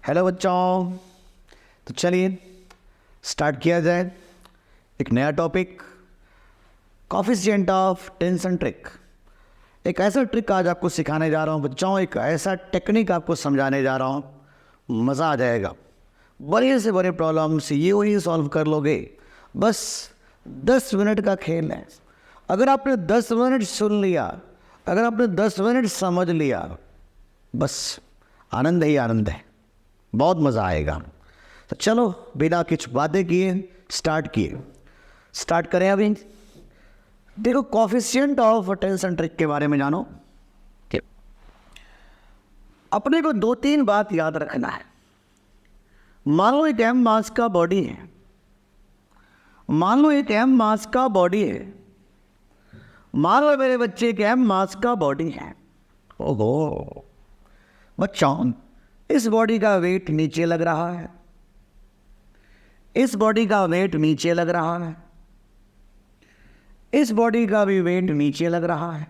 Hello बच्चों, तो चलिए स्टार्ट किया जाए एक नया topic, coefficient of tension trick. एक ऐसा ट्रिक आज आपको सिखाने जा रहा हूँ बच्चों, एक ऐसा टेक्निक आपको समझाने जा रहा हूँ, मज़ा आ जाएगा। बड़े से बड़े प्रॉब्लम्स ये वही सॉल्व कर लोगे, बस 10 मिनट का खेल है। अगर आपने 10 मिनट सुन लिया, अगर आपने 10 मिनट समझ लिया, बस आनंद ही आनंद है, बहुत मज़ा आएगा। तो चलो बिना कुछ बातें किए स्टार्ट करें। अभी देखो, कॉफिशिएंट ऑफ टेंशन ट्रिक के बारे में जानो। अपने को 2-3 बात याद रखना है। मान लो एक एम मास का बॉडी है, मान लो एक एम मास का बॉडी है, मान लो मेरे बच्चे एक एम मास का बॉडी है। ओहो बच्चों, इस बॉडी का वेट नीचे लग रहा है, इस बॉडी का वेट नीचे लग रहा है, इस बॉडी का भी वेट नीचे लग रहा है।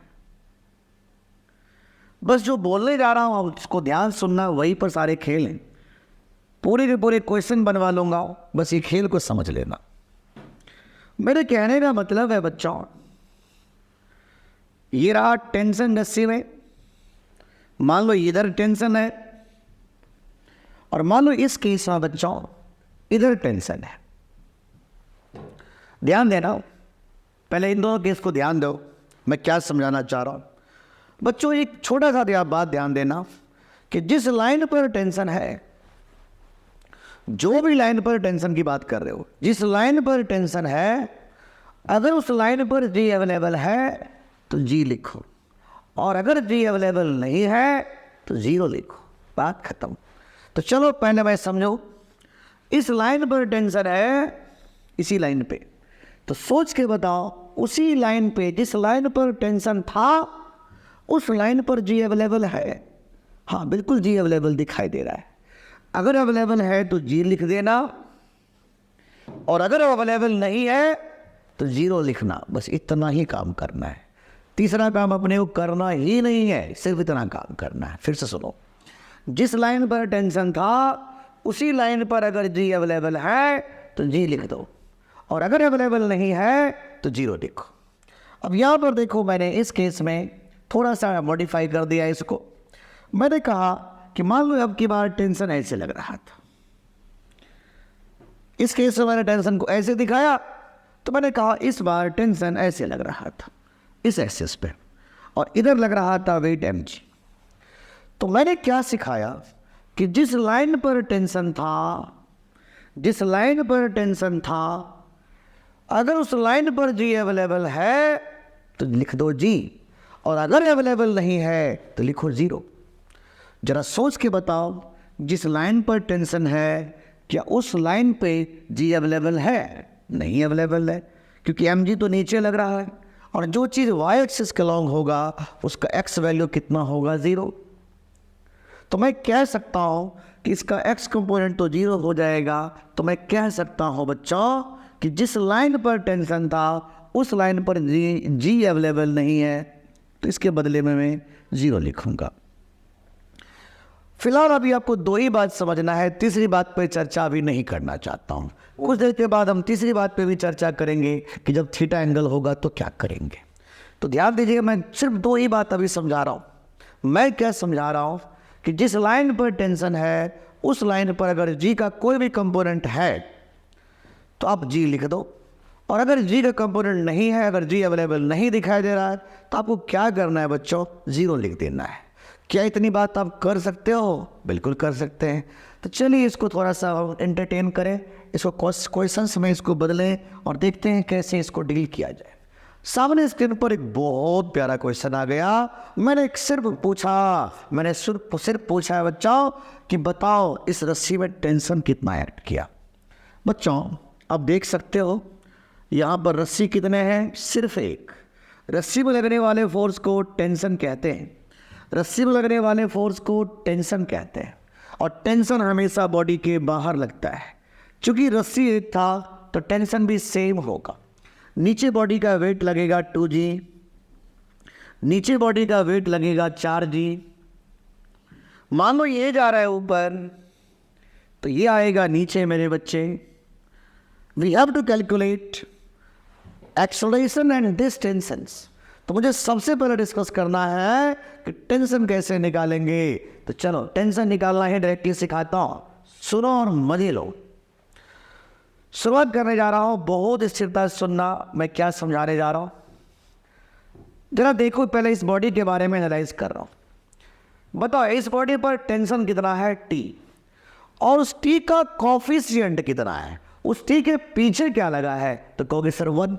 बस जो बोलने जा रहा हूं उसको ध्यान सुनना, वहीं पर सारे खेल हैं। पूरे के पूरे क्वेश्चन बनवा लूंगा, बस ये खेल को समझ लेना। मेरे कहने का मतलब है बच्चों, ये रहा टेंशन रस्सी में, मान लो इधर टेंशन है, और मान लो इस केस में बच्चों इधर टेंशन है। ध्यान देना, पहले इन दोनों केस को ध्यान दो, मैं क्या समझाना चाह रहा हूं बच्चों। एक छोटा सा बात ध्यान देना कि जिस लाइन पर टेंशन है, जो भी लाइन पर टेंशन की बात कर रहे हो, जिस लाइन पर टेंशन है, अगर उस लाइन पर जी अवेलेबल है तो जी लिखो, और अगर जी अवेलेबल नहीं है तो जीरो लिखो, बात खत्म। तो चलो पहले मैं समझो, इस लाइन पर टेंशन है, इसी लाइन पे, तो सोच के बताओ, उसी लाइन पे जिस लाइन पर टेंशन था उस लाइन पर जी अवेलेबल है? हाँ बिल्कुल जी अवेलेबल दिखाई दे रहा है। अगर अवेलेबल है तो जी लिख देना, और अगर अवेलेबल नहीं है तो जीरो लिखना। बस इतना ही काम करना है, तीसरा काम अपने को करना ही नहीं है, सिर्फ इतना काम करना है। फिर से सुनो, जिस लाइन पर टेंशन था उसी लाइन पर अगर जी अवेलेबल है तो जी लिख दो, और अगर अवेलेबल नहीं है तो जीरो लिखो। अब यहाँ पर देखो, मैंने इस केस में थोड़ा सा मॉडिफाई कर दिया इसको। मैंने कहा कि मान लो अब की बार टेंशन ऐसे लग रहा था, इस केस में मैंने टेंशन को ऐसे दिखाया, तो मैंने कहा इस बार टेंशन ऐसे लग रहा था इस एक्सिस पे, और इधर लग रहा था वेट एम जी। तो मैंने क्या सिखाया कि जिस लाइन पर टेंशन था, जिस लाइन पर टेंशन था, अगर उस लाइन पर जी अवेलेबल है तो लिख दो जी, और अगर अवेलेबल नहीं है तो लिखो जीरो। जरा सोच के बताओ, जिस लाइन पर टेंशन है क्या उस लाइन पे जी अवेलेबल है? नहीं अवेलेबल है, क्योंकि एम जी तो नीचे लग रहा है, और जो चीज़ वाई एक्सिस के लॉन्ग होगा उसका एक्स वैल्यू कितना होगा? जीरो। तो मैं कह सकता हूँ कि इसका एक्स कंपोनेंट तो जीरो हो जाएगा। तो मैं कह सकता हूँ बच्चों कि जिस लाइन पर टेंशन था उस लाइन पर जी अवेलेबल नहीं है, तो इसके बदले में मैं जीरो लिखूंगा। फिलहाल अभी आपको 2 ही बात समझना है, तीसरी बात पर चर्चा अभी नहीं करना चाहता हूँ। कुछ देर के बाद हम तीसरी बात पे भी चर्चा करेंगे कि जब थीटा एंगल होगा तो क्या करेंगे। तो ध्यान दीजिएगा, मैं सिर्फ 2 ही बात अभी समझा रहा हूँ। मैं क्या समझा रहा हूँ कि जिस लाइन पर टेंशन है उस लाइन पर अगर जी का कोई भी कंपोनेंट है तो आप जी लिख दो, और अगर जी का कंपोनेंट नहीं है, अगर जी अवेलेबल नहीं दिखाई दे रहा है, तो आपको क्या करना है बच्चों? जीरो लिख देना है। क्या इतनी बात आप कर सकते हो? बिल्कुल कर सकते हैं। तो चलिए इसको थोड़ा सा एंटरटेन करें, इसको क्वेश्चंस में इसको बदलें और देखते हैं कैसे इसको डील किया जाए। सामने स्क्रीन पर एक बहुत प्यारा क्वेश्चन आ गया। मैंने सिर्फ पूछा है बच्चों कि बताओ इस रस्सी में टेंशन कितना एक्ट किया। बच्चों आप देख सकते हो यहाँ पर रस्सी कितने हैं? सिर्फ एक। रस्सी में लगने वाले फोर्स को टेंशन कहते हैं, रस्सी में लगने वाले फोर्स को टेंशन कहते हैं, और टेंशन हमेशा बॉडी के बाहर लगता है। चूंकि रस्सी एक था तो टेंशन भी सेम होगा। नीचे बॉडी का वेट लगेगा 2g, नीचे बॉडी का वेट लगेगा 4g। मान लो ये जा रहा है ऊपर, तो ये आएगा नीचे मेरे बच्चे। We have to calculate acceleration and this tensions. तो मुझे सबसे पहले डिस्कस करना है कि टेंशन कैसे निकालेंगे। तो चलो टेंशन निकालना है डायरेक्टली सिखाता हूँ, सुनो और मजे लो। शुरुआत करने जा रहा हूँ, बहुत स्थिरता से सुनना मैं क्या समझाने जा रहा हूँ। जरा देखो, पहले इस बॉडी के बारे में एनालाइज कर रहा हूँ। बताओ इस बॉडी पर टेंशन कितना है T, और उस T का कॉफिशिएंट कितना है, उस T के पीछे क्या लगा है। तो कहोगे सर 1।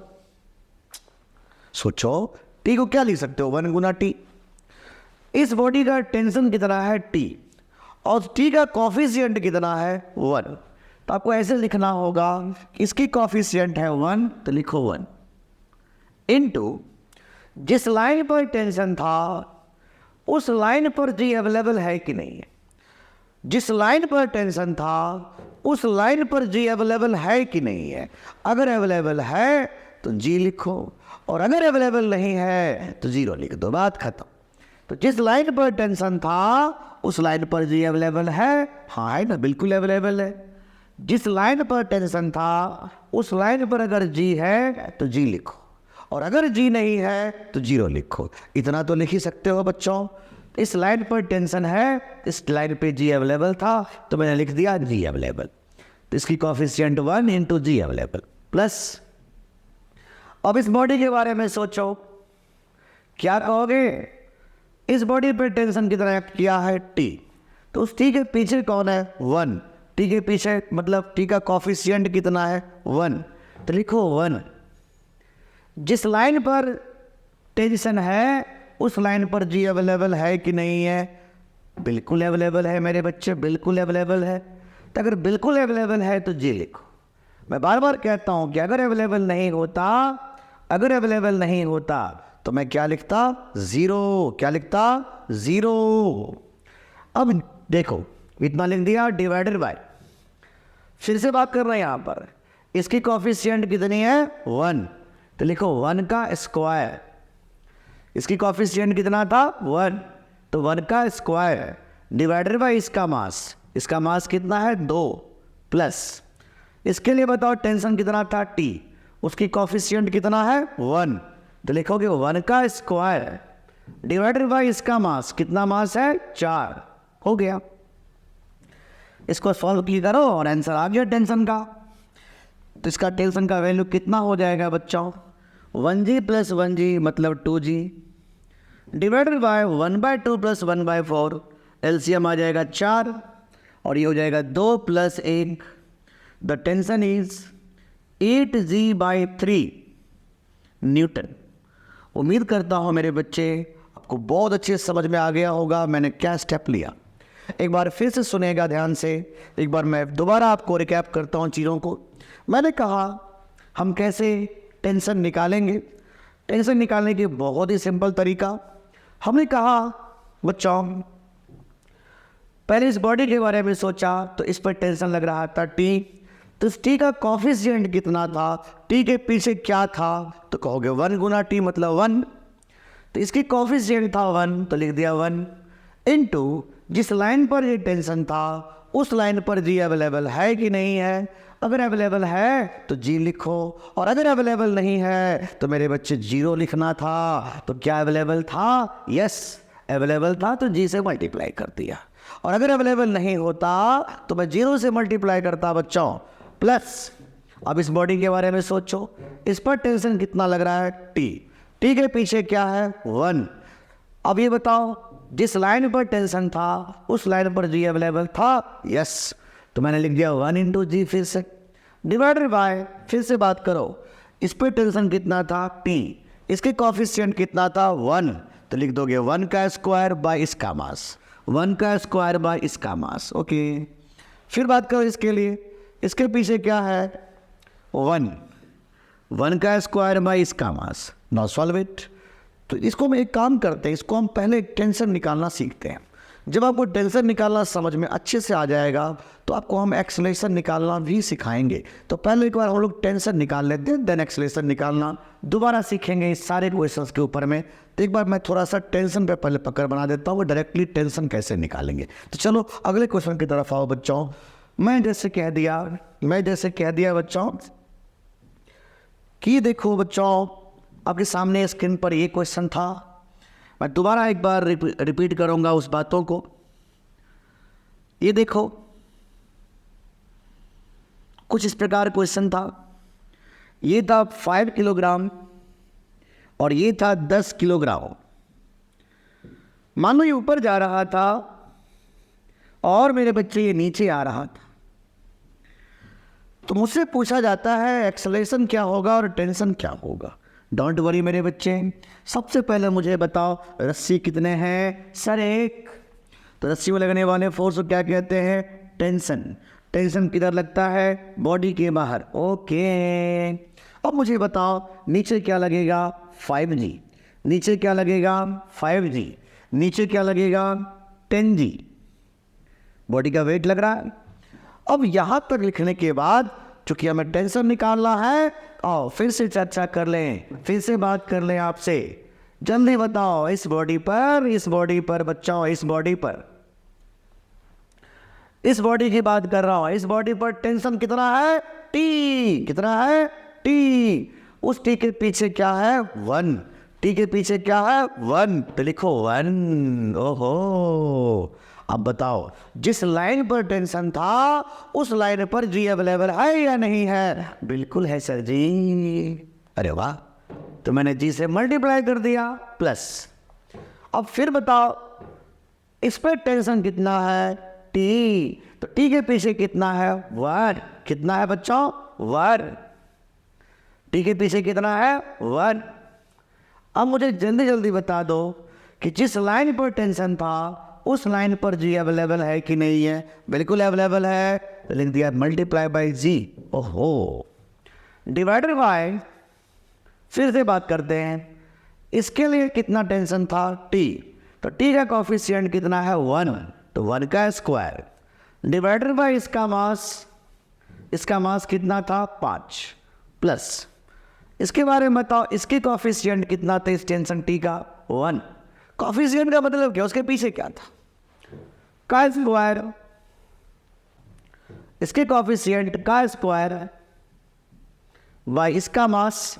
सोचो T को क्या लिख सकते हो, 1 गुना T। इस बॉडी का टेंशन कितना है T, और T का कॉफिशिएंट कितना है 1। तो आपको ऐसे लिखना होगा, इसकी कॉफिशिएंट है 1, तो लिखो 1 इनटू जिस लाइन पर टेंशन था उस लाइन पर G अवेलेबल है कि नहीं है। जिस लाइन पर टेंशन था उस लाइन पर G अवेलेबल है कि नहीं है। अगर अवेलेबल है तो G लिखो, और अगर अवेलेबल नहीं है तो 0 लिख दो, बात खत्म। तो जिस लाइन पर टेंशन था उस लाइन पर G अवेलेबल है, हाँ है ना, बिल्कुल अवेलेबल है। जिस लाइन पर टेंशन था उस लाइन पर अगर G है तो G लिखो, और अगर G नहीं है तो 0 लिखो। इतना तो लिख ही सकते हो बच्चों। इस लाइन पर टेंशन है, इस लाइन पे G अवेलेबल था, तो मैंने लिख दिया G अवेलेबल। तो इसकी coefficient 1 into G available plus. अब इस बॉडी के बारे में सोचो, क्या कहोगे। इस बॉडी पे टेंशन कितना किया है T, तो उस T के पीछे कौन है 1। T के पीछे मतलब T का कॉफिशिएंट कितना है 1, तो लिखो 1। जिस लाइन पर टेंशन है उस लाइन पर G अवेलेबल है कि नहीं है, बिल्कुल अवेलेबल है मेरे बच्चे, बिल्कुल अवेलेबल है। तो अगर बिल्कुल अवेलेबल है तो G लिखो। मैं बार बार कहता हूँ कि अगर अवेलेबल नहीं होता, अगर अवेलेबल नहीं होता तो मैं क्या लिखता 0। क्या लिखता 0। अब देखो इतना लिख दिया डिवाइडेड बाय, फिर से बात कर रहे हैं यहाँ पर, इसकी कॉफिशिएंट कितनी है 1, तो लिखो 1 का स्क्वायर। इसकी कॉफिशिएंट कितना था 1, तो 1 का स्क्वायर डिवाइडेड बाय इसका मास। इसका मास कितना है 2 प्लस इसके लिए बताओ टेंशन कितना था T, उसकी कॉफिशिएंट कितना है 1, तो लिखोगे 1 का स्क्वायर डिवाइडेड बाय इसका मास। कितना मास है 4, हो गया। इसको सॉल्व की करो और आंसर आ गया टेंशन का। तो इसका टेंशन का वैल्यू कितना हो जाएगा बच्चों, 1G प्लस 1G मतलब 2G divided by 1/2 plus 1/4, LCM आ जाएगा 4, और ये हो जाएगा 2 plus 1। The tension is 8G/3 newton. उम्मीद करता हूँ मेरे बच्चे आपको बहुत अच्छे समझ में आ गया होगा मैंने क्या स्टेप लिया। एक बार फिर से सुनेगा ध्यान से, एक बार मैं दोबारा आपको रिकैप करता हूँ चीज़ों को। मैंने कहा हम कैसे टेंशन निकालेंगे। टेंशन निकालने की बहुत ही सिंपल तरीका हमने कहा बच्चों, पहले इस बॉडी के बारे में सोचा तो इस पर टेंशन लग रहा था T, तो इस T का कॉफिशिएंट कितना था, T के पीछे क्या था, तो कहोगे 1 गुना T मतलब 1। तो इसकी कॉफिशिएंट था 1, तो लिख दिया 1 इनटू जिस लाइन पर ये टेंशन था उस लाइन पर G अवेलेबल है कि नहीं है। अगर अवेलेबल है तो G लिखो, और अगर अवेलेबल नहीं है तो मेरे बच्चे 0 लिखना था। तो क्या अवेलेबल था, यस अवेलेबल था, तो G से मल्टीप्लाई कर दिया। और अगर अवेलेबल नहीं होता तो मैं 0 से मल्टीप्लाई करता बच्चों प्लस। अब इस बॉडी के बारे में सोचो, इस पर टेंशन कितना लग रहा है T, T के पीछे क्या है 1। अब ये बताओ जिस लाइन पर टेंशन था उस लाइन पर G अवेलेबल था, यस, तो मैंने लिख दिया 1 इंटू G, फिर से डिवाइडेड बाय, फिर से बात करो इस पर टेंशन कितना था T, इसके कॉफिशिएंट कितना था 1, तो लिख दोगे 1 का स्क्वायर बाय इसका मास, 1 का स्क्वायर बाय इसका मास। ओके, फिर बात करो इसके लिए, इसके पीछे क्या है 1 का स्क्वायर बाय इसका मास। Now solve it. तो इसको हम एक काम करते हैं, इसको हम पहले टेंशन निकालना सीखते हैं। जब आपको टेंशन निकालना समझ में अच्छे से आ जाएगा तो आपको हम एक्सेलरेशन निकालना भी सिखाएंगे। तो पहले एक बार हम लोग टेंशन निकाल लेते हैं, देन एक्सेलरेशन निकालना दोबारा सीखेंगे इस सारे क्वेश्चंस के ऊपर में। तो एक बार मैं थोड़ा सा टेंशन पे पहले पकड़ बना देता हूँ, डायरेक्टली टेंशन कैसे निकालेंगे। तो चलो अगले क्वेश्चन की तरफ आओ बच्चों। मैं जैसे कह दिया बच्चों कि देखो बच्चों, आपके सामने स्क्रीन पर ये क्वेश्चन था। मैं दोबारा एक बार रिपीट करूंगा उस बातों को। ये देखो, कुछ इस प्रकार क्वेश्चन था। ये था 5 किलोग्राम और ये था 10 किलोग्राम। मान लो ये ऊपर जा रहा था और मेरे बच्चे ये नीचे आ रहा था। तो मुझसे पूछा जाता है एक्सेलरेशन क्या होगा और टेंशन क्या होगा। डोंट वरी मेरे बच्चे, सबसे पहले मुझे बताओ रस्सी कितने हैं? सर 1। तो रस्सी में लगने वाले फोर्स को क्या कहते हैं? टेंशन। टेंशन किधर लगता है? बॉडी के बाहर। ओके, अब मुझे बताओ नीचे क्या लगेगा? 5G। नीचे क्या लगेगा? 5G। नीचे क्या लगेगा? 10G। बॉडी का वेट लग रहा है। अब यहाँ तक लिखने के बाद चूंकि हमें टेंशन निकालना है, आओ फिर से चर्चा कर लें, फिर से बात कर लें आपसे। जल्दी बताओ, इस बॉडी पर बच्चों, इस बॉडी की बात कर रहा हूं। इस बॉडी पर टेंशन कितना है? T। कितना है? T। उस T के पीछे क्या है? 1। T के पीछे क्या है? 1। तो लिखो 1। ओहो, अब बताओ जिस लाइन पर टेंशन था उस लाइन पर G अवेलेबल है या नहीं है? बिल्कुल है सर जी। अरे वाह, तो मैंने G से मल्टीप्लाई कर दिया प्लस। अब फिर बताओ इस पर टेंशन कितना है? T। तो T के पीछे कितना है? 1। कितना है बच्चों? 1। T के पीछे कितना है? 1। अब मुझे जल्दी जल्दी बता दो कि जिस लाइन पर टेंशन था उस लाइन पर G अवेलेबल है कि नहीं है? बिल्कुल अवेलेबल है। तो लिख दिया मल्टीप्लाई बाई G। ओहो, डिवाइडेड बाय, फिर से बात करते हैं, इसके लिए कितना टेंशन था? T। तो T का कॉफिशिएंट कितना है? 1। तो 1 का स्क्वायर डिवाइडेड बाय इसका मास कितना था? 5 प्लस इसके बारे में बताओ, इसके कॉफिशिएंट कितना था इस टेंशन T का? 1। कॉफिशिएंट का मतलब क्या? उसके पीछे क्या था? का स्क्वायर। इसके कॉफिशिएंट का स्क्वायर है बाई इसका मास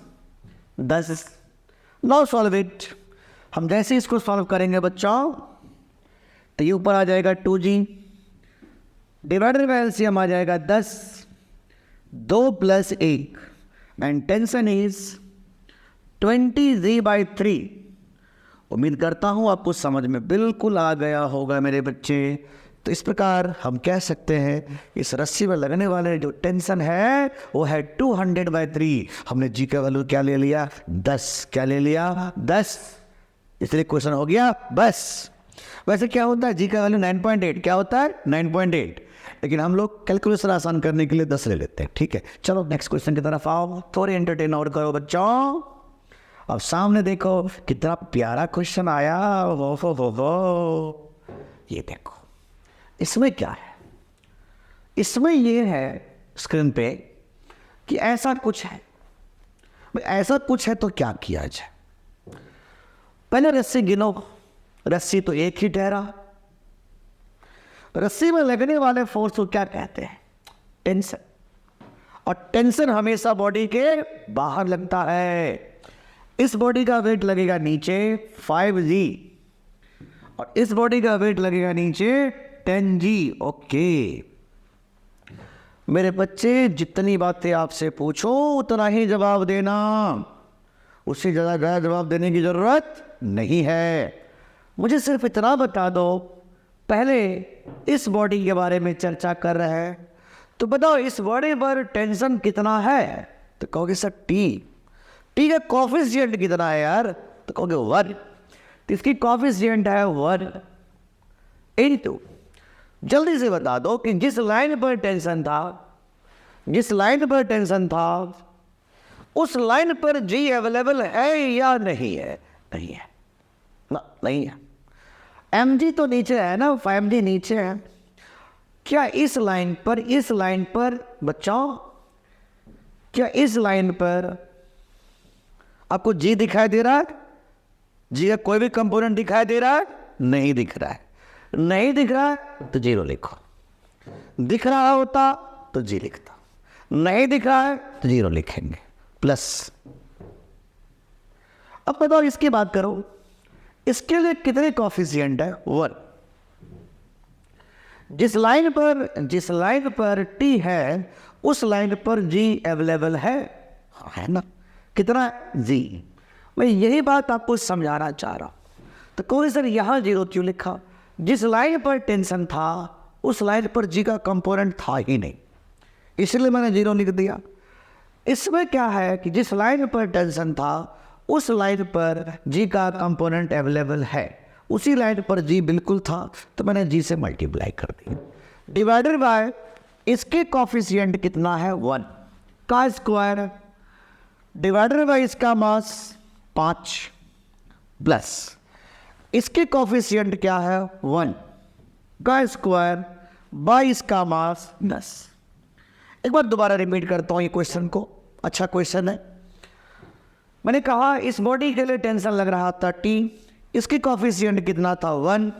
10। Now solve it. हम जैसे इसको सॉल्व करेंगे बच्चों तो ये ऊपर आ जाएगा 2G डिवाइडेड बाय एलसीएम आ जाएगा 10। 2 + 1 एंड टेंशन इज 20G/3। उम्मीद करता हूँ आपको समझ में बिल्कुल आ गया होगा मेरे बच्चे। तो इस प्रकार हम कह सकते हैं इस रस्सी में लगने वाले जो टेंशन है वो है 200/3। हमने G का वैल्यू क्या ले लिया? 10। क्या ले लिया? 10। इसलिए क्वेश्चन हो गया बस। वैसे क्या होता है? G का वैल्यू 9.8। क्या होता है? 9.8। लेकिन हम लोग कैलकुलेशन आसान करने के लिए 10 ले लेते हैं। ठीक है, चलो नेक्स्ट क्वेश्चन की तरफ आओ। थोड़ी एंटरटेन और करो बच्चों। अब सामने देखो कितना प्यारा क्वेश्चन आया। हो। ये देखो, इसमें क्या है? इसमें ये है स्क्रीन पे कि ऐसा कुछ है। ऐसा कुछ है तो क्या किया जाए? पहले रस्सी गिनो। रस्सी तो एक ही ठहरा। रस्सी में लगने वाले फोर्स को क्या कहते हैं? टेंशन। और टेंशन हमेशा बॉडी के बाहर लगता है। इस बॉडी का वेट लगेगा नीचे 5G और इस बॉडी का वेट लगेगा नीचे 10G। ओके मेरे बच्चे, जितनी बातें आपसे पूछो उतना ही जवाब देना, उससे ज़्यादा जवाब देने की ज़रूरत नहीं है। मुझे सिर्फ इतना बता दो, पहले इस बॉडी के बारे में चर्चा कर रहे हैं तो बताओ इस बॉडी पर टेंशन कितना है? तो कहोगे सर T का कॉफिशिएंट कितना है यार? तो कहोगे 1। तो इसकी कॉफिशिएंट है 1 × जल्दी से बता दो कि जिस लाइन पर टेंशन था उस लाइन पर G अवेलेबल है या नहीं है? नहीं है ना, नहीं है। mg तो नीचे है ना, 5G नीचे है। क्या इस लाइन पर बच्चों, क्या इस लाइन पर आपको G दिखाई दे रहा है? G का कोई भी कंपोनेंट दिखाई दे रहा है? नहीं दिख रहा है। नहीं दिख रहा है तो 0 लिखो। दिख रहा होता तो जी लिखता, नहीं दिख रहा है तो 0 लिखेंगे प्लस। अब बताओ इसकी बात करो, इसके लिए कितने कॉफिशिएंट है? 1। जिस लाइन पर टी है उस लाइन पर जी अवेलेबल है ना? कितना है? जी। मैं यही बात आपको समझाना चाह रहा हूं। तो कोई सर यहां 0 क्यों लिखा? जिस लाइन पर टेंशन था उस लाइन पर जी का कंपोनेंट था ही नहीं, इसलिए मैंने 0 लिख दिया। इसमें क्या है कि जिस लाइन पर टेंशन था उस लाइन पर जी का कंपोनेंट अवेलेबल है, उसी लाइन पर जी बिल्कुल था, तो मैंने जी से मल्टीप्लाई कर दिया। डिवाइडेड बाय इसके कॉफिशिएंट कितना है? 1 का स्क्वायर डिवाइडेड बाय इसका मास 5 प्लस इसके कॉफिशिएंट क्या है? 1 का स्क्वायर बाय इसका मास 10। एक बार दोबारा रिपीट करता हूं ये क्वेश्चन को, अच्छा क्वेश्चन है। मैंने कहा इस बॉडी के लिए टेंशन लग रहा था टी, इसकी कॉफिशिएंट कितना था? 1।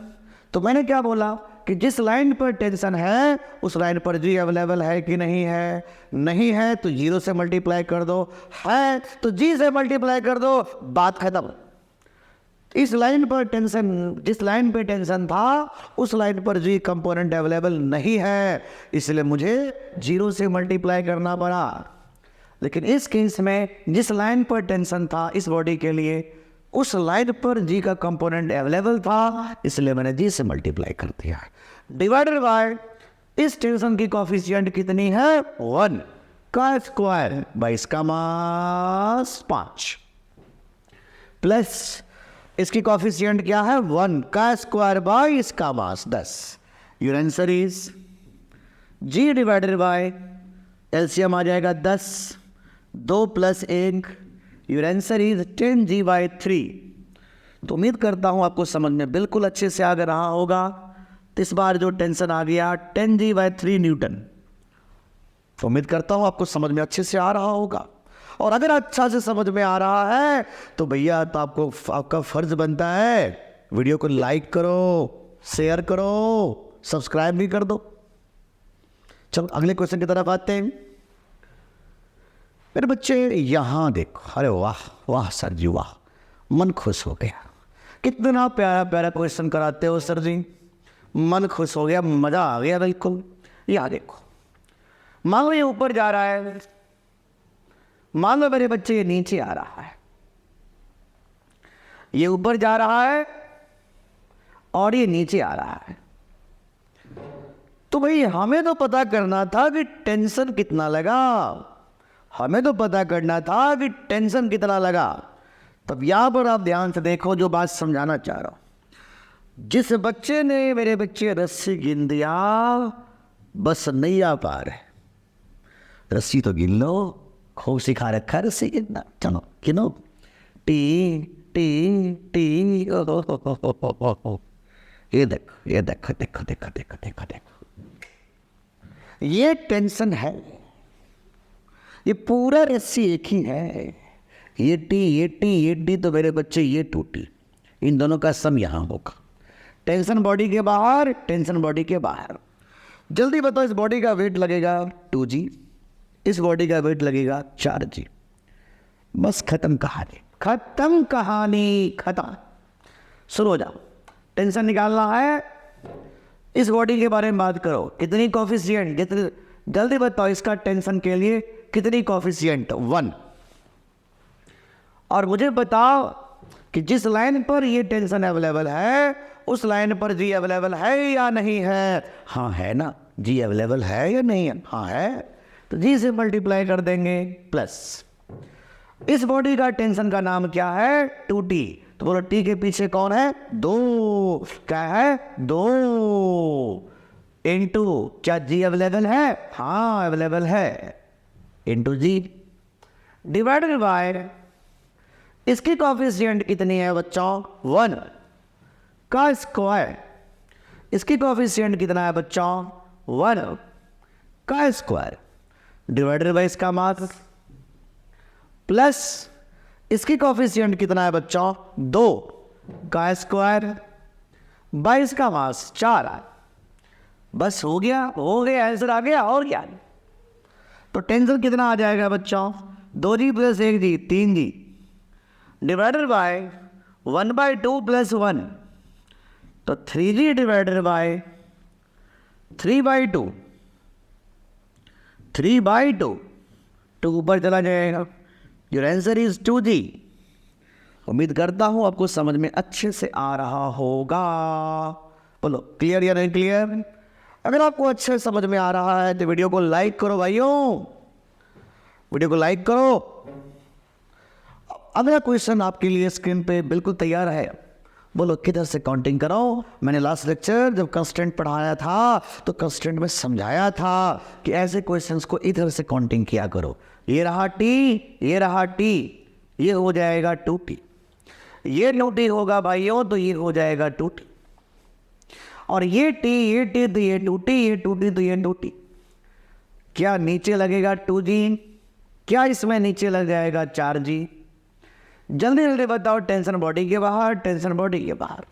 तो मैंने क्या बोला कि जिस लाइन पर टेंशन है उस लाइन पर जी अवेलेबल है कि नहीं है? नहीं है तो 0 से मल्टीप्लाई कर दो, है तो जी से मल्टीप्लाई कर दो, बात खत्म। इस लाइन पर टेंशन, जिस लाइन पे टेंशन था उस लाइन पर जी कंपोनेंट अवेलेबल नहीं है, इसलिए मुझे 0 से मल्टीप्लाई करना पड़ा। लेकिन इस केस में जिस लाइन पर टेंशन था इस बॉडी के लिए उस लाइन पर जी का कंपोनेंट अवेलेबल था, इसलिए मैंने जी से मल्टीप्लाई कर दिया। डिवाइडेड बाय इस टेंशन की कॉफिशिएंट कितनी है? 1 का स्क्वायर बाय इसका मास 5 प्लस इसकी कॉफिशिएंट क्या है? 1 का स्क्वायर बाय इसका mass 10। Your answer is G divided by LCM आ जाएगा 10, 2 + 1, योर आंसर इज 10g/3। तो उम्मीद करता हूं आपको समझ में बिल्कुल अच्छे से आ रहा होगा। तो इस बार जो टेंशन आ गया 10g/3 न्यूटन, तो उम्मीद करता हूं आपको समझ में अच्छे से आ रहा होगा। और अगर अच्छा से समझ में आ रहा है तो भैया तो आपका फर्ज बनता है वीडियो को लाइक करो, शेयर करो, सब्सक्राइब भी कर दो। चलो अगले क्वेश्चन की तरफ आते हैं। मेरे बच्चे यहां देखो, अरे वाह वाह सर जी वाह, मन खुश हो गया। कितना प्यारा प्यारा क्वेश्चन कराते हो सर जी, मन खुश हो गया, मजा आ गया बिल्कुल। यहां देखो, मान लो ये ऊपर जा रहा है, मान लो मेरे बच्चे ये नीचे आ रहा है, ये ऊपर जा रहा है और ये नीचे आ रहा है। तो भाई हमें तो पता करना था कि टेंशन कितना लगा, हमें तो पता करना था कि टेंशन कितना लगा। तब यहां पर आप ध्यान से देखो जो बात समझाना चाह रहा हूं। जिस बच्चे ने मेरे बच्चे रस्सी गिन दिया, बस नहीं आ पा रहे, रस्सी तो गिन लो, खूब सिखा रखा है रस्सी गिनना। चलो गिनो, टी टी टी, ये देखो ये देखो देखो देखो देखो देखो देखो, ये टेंशन है, ये पूरा रस्सी एक ही है। ये टी तो मेरे बच्चे ये टूटी, इन दोनों का सम यहां होगा। टेंशन बॉडी के बाहर, टेंशन बॉडी के बाहर। जल्दी बताओ, इस बॉडी का वेट लगेगा 2g, इस बॉडी का वेट लगेगा 4g। बस खत्म कहानी, खत्म कहानी, खत्म। शुरू हो जाओ, टेंशन निकालना है, इस बॉडी के बारे में बात करो। कितनी कॉफिशिएंट, कितनी, जल्दी बताओ इसका टेंशन के लिए कितनी कॉफिशिएंट? 1। और मुझे बताओ कि जिस लाइन पर ये टेंशन अवेलेबल है उस लाइन पर जी अवेलेबल है या नहीं है? हाँ है ना, जी अवेलेबल है या नहीं है? हाँ है, तो जी से मल्टीप्लाई कर देंगे प्लस इस बॉडी का टेंशन का नाम क्या है? 2t। तो बोलो टी के पीछे कौन है? 2। क्या है? 2 इंटू, क्या जी अवेलेबल है? हाँ अवेलेबल है, इंटू जी डिवाइडेड बाय इसकी कॉफिशिएंट कितनी है बच्चों? 1 का स्क्वायर। इसकी कॉफिशिएंट कितना है बच्चों? 1 का स्क्वायर डिवाइडेड बाय इसका मास प्लस इसकी कॉफिशिएंट कितना है बच्चों? 2 का स्क्वायर बाय इसका मास 4 है। बस हो गया आंसर आ गया और क्या। तो टेंशन कितना आ जाएगा बच्चों, 2g plus 1g 3g divided by 1/2 plus 1, तो 3g डिवाइडेड बाय 3/2, 3/2 तो ऊपर चला जाएगा। Your answer is 2g। उम्मीद करता हूँ आपको समझ में अच्छे से आ रहा होगा। बोलो क्लियर या नहीं क्लियर। अगर आपको अच्छे समझ में आ रहा है तो वीडियो को लाइक करो भाइयों, वीडियो को लाइक करो। अगला क्वेश्चन आपके लिए स्क्रीन पे बिल्कुल तैयार है। बोलो किधर से काउंटिंग करो। मैंने लास्ट लेक्चर जब कंस्टेंट पढ़ाया था तो कंस्टेंट में समझाया था कि ऐसे क्वेश्चंस को इधर से काउंटिंग किया करो। ये रहा t, ये रहा t, ये हो जाएगा 2t, ये 2t होगा भाइयों तो ये हो जाएगा 2t, और ये t, ये t तो ये 2t, ये 2t तो ये 2t। क्या नीचे लगेगा 2g, क्या इसमें नीचे लग जाएगा 4g। जल्दी जल्दी बताओ, टेंशन बॉडी के बाहर, टेंशन बॉडी के बाहर।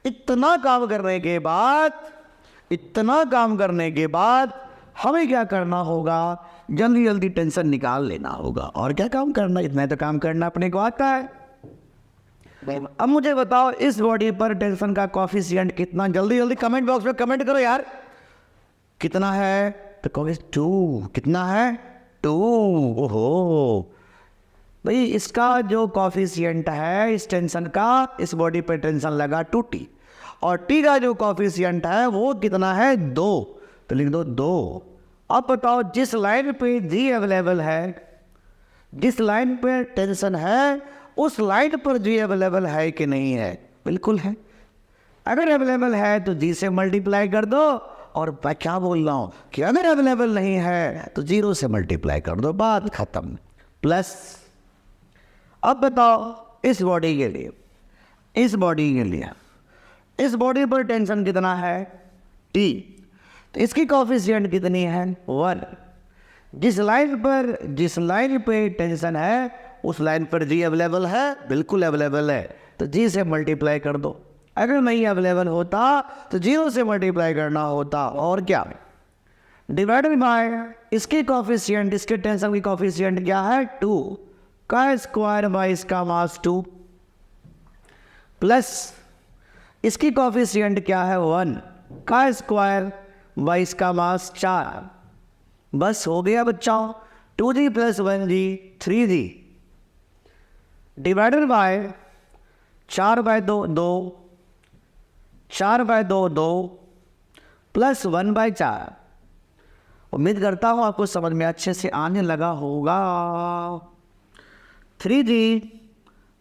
इतना काम करने के बाद, इतना काम करने के बाद हमें क्या करना होगा, जल्दी जल्दी टेंशन निकाल लेना होगा। और क्या काम करना, इतना तो काम करना अपने को आता है। अब मुझे बताओ इस बॉडी पर टेंशन का कोफिशिएंट कितना, जल्दी जल्दी कमेंट बॉक्स में कमेंट करो यार, कितना है। तो कहोगे 2, कितना है 2। ओहो भाई, इसका जो कॉफिशिएंट है इस टेंशन का, इस बॉडी पे टेंशन लगा 2t, और t का जो कॉफिशिएंट है वो कितना है 2, तो लिख दो 2। अब बताओ जिस लाइन पे g अवेलेबल है, जिस लाइन पे टेंशन है उस लाइन पर g अवेलेबल है कि नहीं है। बिल्कुल है। अगर अवेलेबल है तो g से मल्टीप्लाई कर दो, और मैं क्या बोल रहा हूँ कि अगर अवेलेबल नहीं है तो 0 से मल्टीप्लाई कर दो, बात खत्म। प्लस अब बताओ इस बॉडी के लिए, इस बॉडी के लिए, इस बॉडी पर टेंशन कितना है t, तो इसकी कॉफिशिएंट कितनी है 1। जिस लाइन पे टेंशन है उस लाइन पर g अवेलेबल है, बिल्कुल अवेलेबल है, तो g से मल्टीप्लाई कर दो। अगर नहीं अवेलेबल होता तो 0 से मल्टीप्लाई करना होता, और क्या डिवाइडेड बाय इसकी कॉफिशिएंट, इसके टेंशन की कॉफिशिएंट क्या है 2 का स्क्वायर बाय इसका मास 2, प्लस इसकी कॉफिशिएंट क्या है 1 का स्क्वायर बाय इसका मास 4। बस हो गया बच्चों, 2g plus 1g 3g divided bye 4/2 2, 4/2 2 plus 1/4। उम्मीद करता हूँ आपको समझ में अच्छे से आने लगा होगा। 3g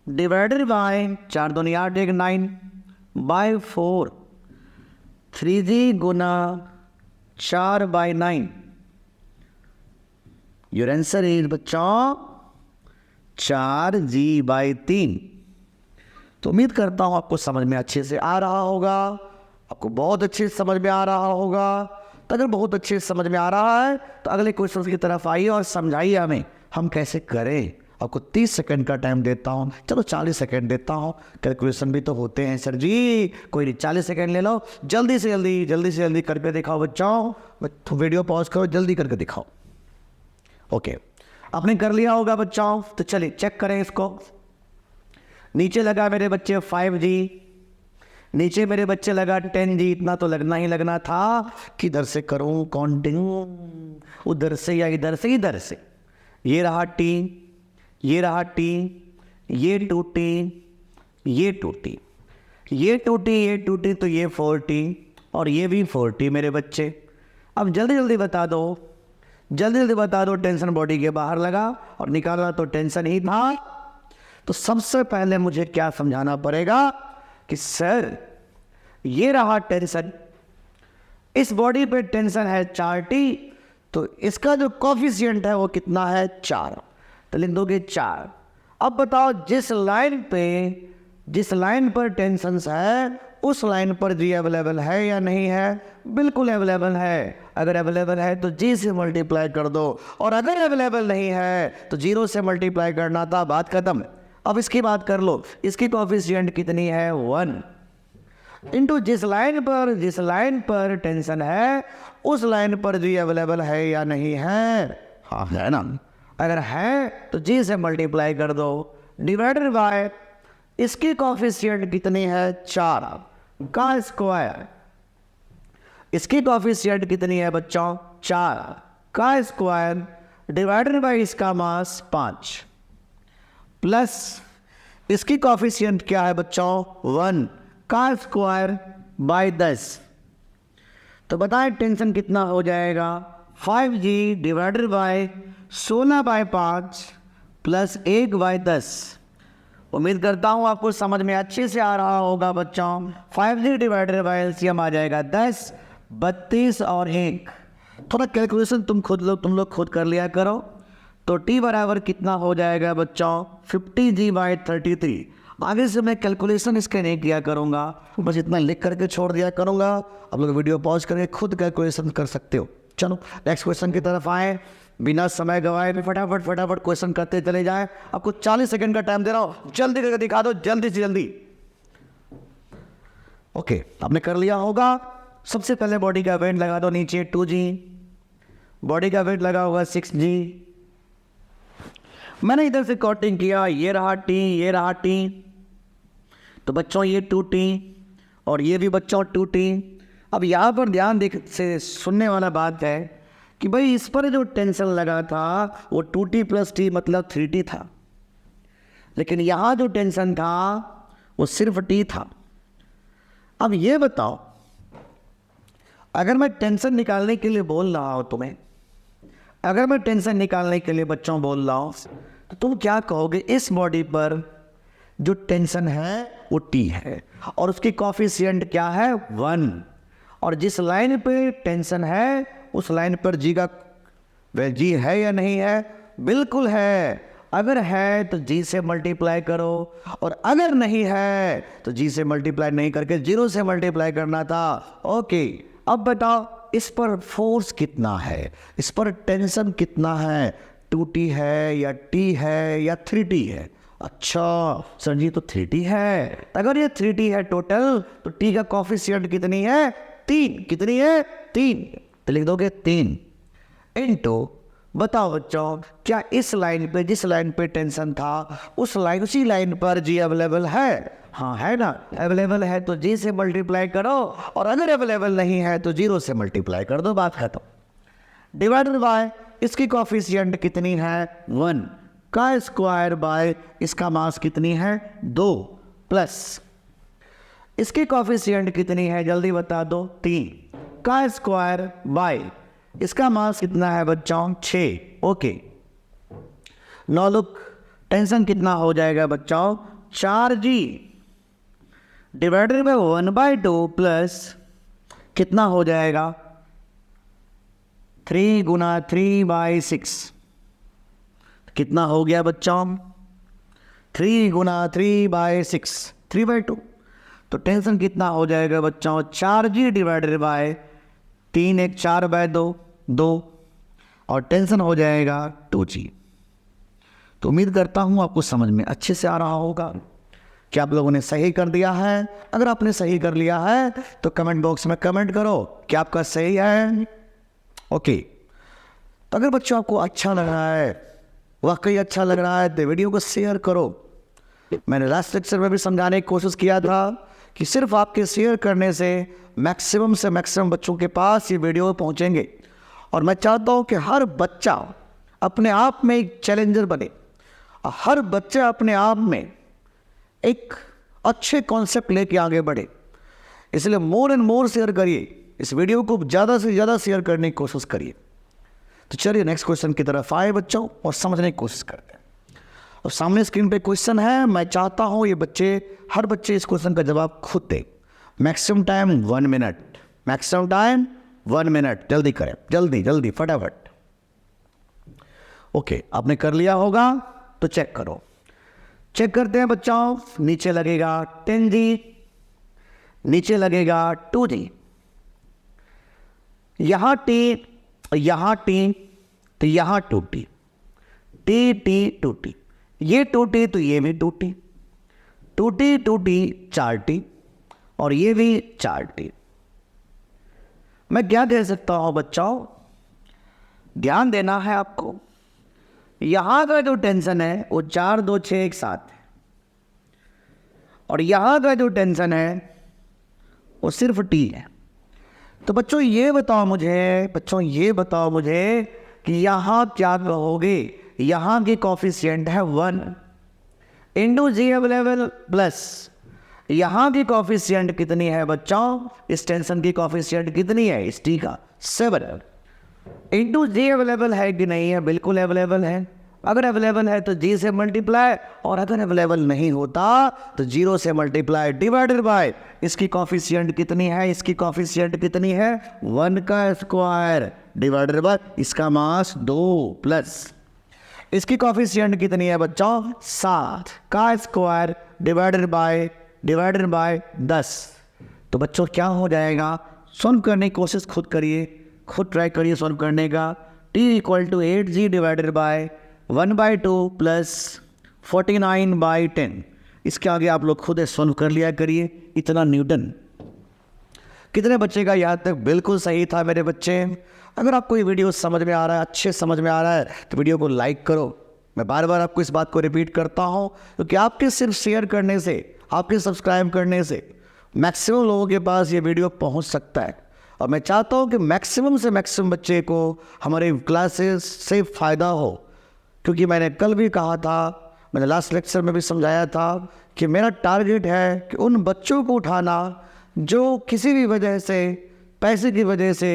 divided by 4 2 8 1 9 by 4, 3g गुना 4/9। योर आंसर इज बच्चों 4g/3। तो उम्मीद करता हूँ आपको समझ में अच्छे से आ रहा होगा, आपको बहुत अच्छे से समझ में आ रहा होगा। तो अगर बहुत अच्छे से समझ में आ रहा है तो अगले क्वेश्चन की तरफ आइए और समझाइए हमें हम कैसे करें। आपको 30 सेकंड का टाइम देता हूँ, चलो 40 सेकंड देता हूँ, कैलकुलेशन भी तो होते हैं सर जी, कोई नहीं 40 सेकंड ले लो, जल्दी से जल्दी करके दिखाओ बच्चों। तो वीडियो पॉज करो, जल्दी करके दिखाओ। ओके, आपने कर लिया होगा बच्चों, तो चलिए चेक करें इसको। नीचे लगा मेरे बच्चे 5g, नीचे मेरे बच्चे लगा 10g, इतना तो लगना ही लगना था। किधर से करूं काउंटिंग, उधर से या इधर से, इधर से। ये रहा t, ये रहा t, ये 2t, ये 2t, ये 2t, ये 2t, तो ये 4t और ये भी 4t मेरे बच्चे। अब जल्दी जल्दी बता दो, जल्दी जल्दी बता दो, टेंशन बॉडी के बाहर लगा और निकाला तो टेंशन ही था। तो सबसे पहले मुझे क्या समझाना पड़ेगा कि सर ये रहा टेंशन, इस बॉडी पे टेंशन है 4t, तो इसका जो कॉफिशिएंट है वो कितना है 4, तो लिख दोगे 4। अब बताओ जिस लाइन पर टेंशन है उस लाइन पर g अवेलेबल है या नहीं है। बिल्कुल अवेलेबल है। अगर अवेलेबल है तो g से मल्टीप्लाई कर दो, और अगर अवेलेबल नहीं है तो 0 से मल्टीप्लाई करना था, बात खत्म। अब इसकी बात कर लो, इसकी कॉफिशिएंट कितनी है 1, इंटू जिस लाइन पर टेंशन है उस लाइन पर जी अवेलेबल है या नहीं है। हाँ है ना, अगर है तो जी से मल्टीप्लाई कर दो, डिवाइडेड बाय इसकी कॉफिशिएंट कितनी है 4 का स्क्वायर, इसकी कॉफिशिएंट कितनी है बच्चों 4 का स्क्वायर डिवाइडेड बाय इसका मास 5 प्लस इसकी कॉफिशिएंट क्या है बच्चों 1 का स्क्वायर बाय 10। तो बताएं टेंशन कितना हो जाएगा 5g divided by 16 by 5 plus 1 by 10। उम्मीद करता हूँ आपको समझ में अच्छे से आ रहा होगा बच्चों। 5g डिवाइडेड बाय एलसीएम आ जाएगा 10, 32 और 1। थोड़ा कैलकुलेशन तुम लोग खुद कर लिया करो। तो t बराबर कितना हो जाएगा बच्चों 50g बाय 33। आगे से मैं कैलकुलेशन इसके नहीं किया करूँगा, बस इतना लिख करके छोड़ दिया करूँगा। आप लोग वीडियो पॉज करके खुद कैलकुलेशन कर सकते हो। चलो नेक्स्ट क्वेश्चन की तरफ आए, बिना समय गवाए फटाफट क्वेश्चन करते चले जाएं। आपको 40 सेकंड का टाइम दे रहा हूँ, जल्दी करके दिखा दो, जल्दी से जल्दी। ओके, आपने कर लिया होगा। सबसे पहले बॉडी का वेट लगा दो नीचे 2g, बॉडी का वेट लगा होगा 6g। मैंने इधर से काउंटिंग किया, ये रहा t, ये रहा t, तो बच्चों ये 2t और ये भी बच्चों 2t। अब यहाँ पर ध्यान से सुनने वाला बात है कि भाई इस पर जो टेंशन लगा था वो 2t प्लस t मतलब 3t था, लेकिन यहाँ जो टेंशन था वो सिर्फ t था। अब ये बताओ, अगर मैं टेंशन निकालने के लिए बोल रहा हूँ तुम्हें, अगर मैं टेंशन निकालने के लिए बच्चों बोल रहा हूँ, तो तुम क्या कहोगे? इस बॉडी पर जो टेंशन है वो t है और उसकी कॉफिशिएंट क्या है 1, और जिस लाइन पे टेंशन है उस लाइन पर जी का जी है या नहीं है? बिल्कुल है। अगर है तो जी से मल्टीप्लाई करो, और अगर नहीं है तो जी से मल्टीप्लाई नहीं करके 0 से मल्टीप्लाई करना था। ओके, अब बताओ इस पर फोर्स कितना है, इस पर टेंशन कितना है? 2t है या t है या 3t है? अच्छा सर जी, तो 3t है। अगर ये 3t है टोटल, तो t का कॉफिशिएंट कितनी है? 3। कितनी है? 3। तो लिख दोगे 3 इनटू, बताओ बच्चों क्या इस लाइन पे, जिस लाइन पे टेंशन था उसी लाइन पर जी अवेलेबल है? हाँ है ना, अवेलेबल है तो जी से मल्टीप्लाई करो, और अगर अवेलेबल नहीं है तो 0 से मल्टीप्लाई कर दो, बात खत्म। डिवाइडेड बाय इसकी कॉफिशिएंट कितनी है 1 का स्क्वायर बाय इसका मास कितनी है 2, प्लस इसकी कॉफिशिएंट कितनी है जल्दी बता दो 3 का स्क्वायर बाय इसका मास कितना है बच्चों 6। ओके, नो लुक, टेंशन कितना हो जाएगा बच्चों 4g डिवाइडेड बाय 1/2 प्लस कितना हो जाएगा 3 गुना 3/6। कितना हो गया बच्चों 3 गुना 3/6, 3/2। तो टेंशन कितना हो जाएगा बच्चों 4g डिवाइडेड बाय 3 1 4/2 2, और टेंशन हो जाएगा 2g। तो उम्मीद करता हूँ आपको समझ में अच्छे से आ रहा होगा। क्या आप लोगों ने सही कर दिया है? अगर आपने सही कर लिया है तो कमेंट बॉक्स में कमेंट करो कि आपका सही है। ओके, तो अगर बच्चों आपको अच्छा लग रहा है, वाकई अच्छा लग रहा है, तो वीडियो को शेयर करो। मैंने लास्ट लेक्चर में भी समझाने की कोशिश किया था कि सिर्फ आपके शेयर करने से मैक्सिमम बच्चों के पास ये वीडियो पहुंचेंगे, और मैं चाहता हूं कि हर बच्चा अपने आप में एक चैलेंजर बने, हर बच्चा अपने आप में एक अच्छे कॉन्सेप्ट लेके आगे बढ़े। इसलिए मोर एंड मोर शेयर करिए, इस वीडियो को ज़्यादा से ज़्यादा शेयर करने की कोशिश करिए। तो चलिए नेक्स्ट क्वेश्चन की तरफ आए बच्चों और समझने की कोशिश करते हैं। और सामने स्क्रीन पे क्वेश्चन है, मैं चाहता हूँ ये हर बच्चे इस क्वेश्चन का जवाब खुद दे। Maximum time 1 minute, maximum time 1 minute, जल्दी करें, जल्दी फटाफट। ओके, आपने कर लिया होगा तो चेक करो। चेक करते हैं बच्चों। नीचे लगेगा 10g, नीचे लगेगा 2g, यहाँ t, यहाँ t, तो यहाँ 2t, t 2t, ये 2t तो ये भी 2t, 2t 4t, और ये भी 4t। मैं क्या कह सकता हूँ बच्चों, ध्यान देना है आपको, यहाँ का जो टेंशन है वो 4 2 6 एक साथ है, और यहाँ का जो टेंशन है वो सिर्फ t है। तो बच्चों ये बताओ मुझे कि यहाँ क्या कहोगे, यहाँ की कॉफिशिएंट है 1 इंटू जी अवेलेबल प्लस यहाँ की कॉफिशिएंट कितनी है बच्चों, इस टेंशन की कॉफिशिएंट कितनी है, इस टी का 7 इंटू जी अवेलेबल है कि नहीं है, बिल्कुल अवेलेबल है। अगर अवेलेबल है तो जी से मल्टीप्लाई, और अगर अवेलेबल नहीं होता तो 0 से मल्टीप्लाई डिवाइडेड बाय इसकी कॉफिशिएंट कितनी है, इसकी कॉफिशिएंट कितनी है 1 का स्क्वायर डिवाइडेड बाय इसका मास 2 प्लस इसकी कॉफिशिएंट कितनी है बच्चों 7 का स्क्वायर डिवाइडेड बाय 10। तो बच्चों क्या हो जाएगा, सॉल्व करने की कोशिश खुद करिए, खुद ट्राई करिए सॉल्व करने का। t equal to 8g divided by 1/2 plus 49/10। इसके आगे आप लोग खुद सॉल्व कर लिया करिए। इतना न्यूटन। कितने बच्चे का यहाँ तक बिल्कुल सही था मेरे बच्चे? अगर आपको ये वीडियो समझ में आ रहा है, अच्छे समझ में आ रहा है, तो वीडियो को लाइक करो। मैं बार बार आपको इस बात को रिपीट करता हूँ क्योंकि आपके सिर्फ शेयर करने से, आपके सब्सक्राइब करने से मैक्सिमम लोगों के पास ये वीडियो पहुँच सकता है। और मैं चाहता हूँ कि मैक्सिमम से मैक्सिमम बच्चे को हमारे क्लासेस से फ़ायदा हो, क्योंकि मैंने कल भी कहा था, मैंने लास्ट लेक्चर में भी समझाया था कि मेरा टारगेट है कि उन बच्चों को उठाना जो किसी भी वजह से, पैसे की वजह से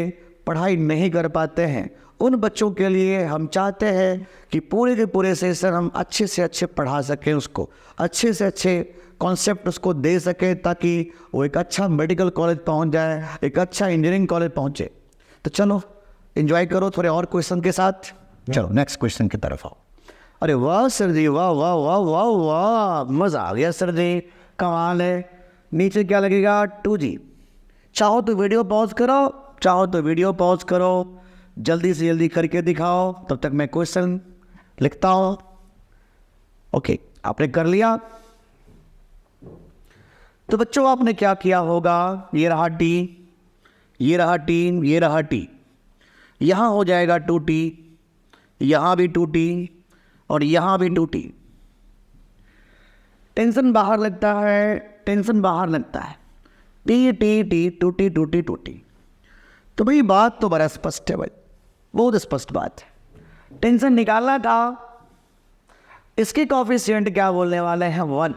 पढ़ाई नहीं कर पाते हैं। उन बच्चों के लिए हम चाहते हैं कि पूरे के पूरे सेशन हम अच्छे से अच्छे पढ़ा सकें, उसको अच्छे से अच्छे कॉन्सेप्ट उसको दे सकें, ताकि वो एक अच्छा मेडिकल कॉलेज पहुंच जाए, एक अच्छा इंजीनियरिंग कॉलेज पहुंचे। तो चलो एंजॉय करो थोड़े और क्वेश्चन के साथ। चलो नेक्स्ट क्वेश्चन की तरफ आओ। अरे वाह सर जी, वाह वाह वाह वाह वाह, मज़ा आ गया सर जी, कमाल है। नीचे क्या लगेगा 2g। चाहो तो वीडियो पॉज करो, जल्दी से जल्दी करके दिखाओ, तब तक मैं क्वेश्चन लिखता हूँ। ओके, आपने कर लिया। तो बच्चों आपने क्या किया होगा, ये रहा t, ये रहा t, ये रहा t, यहाँ हो जाएगा 2t, यहाँ भी 2t और यहाँ भी 2t। टेंशन बाहर लगता है, t 2t। तो भाई बात तो बड़ा स्पष्ट है भाई, बहुत स्पष्ट बात है। टेंशन निकालना था, इसकी कॉफिशिएंट क्या बोलने वाले हैं 1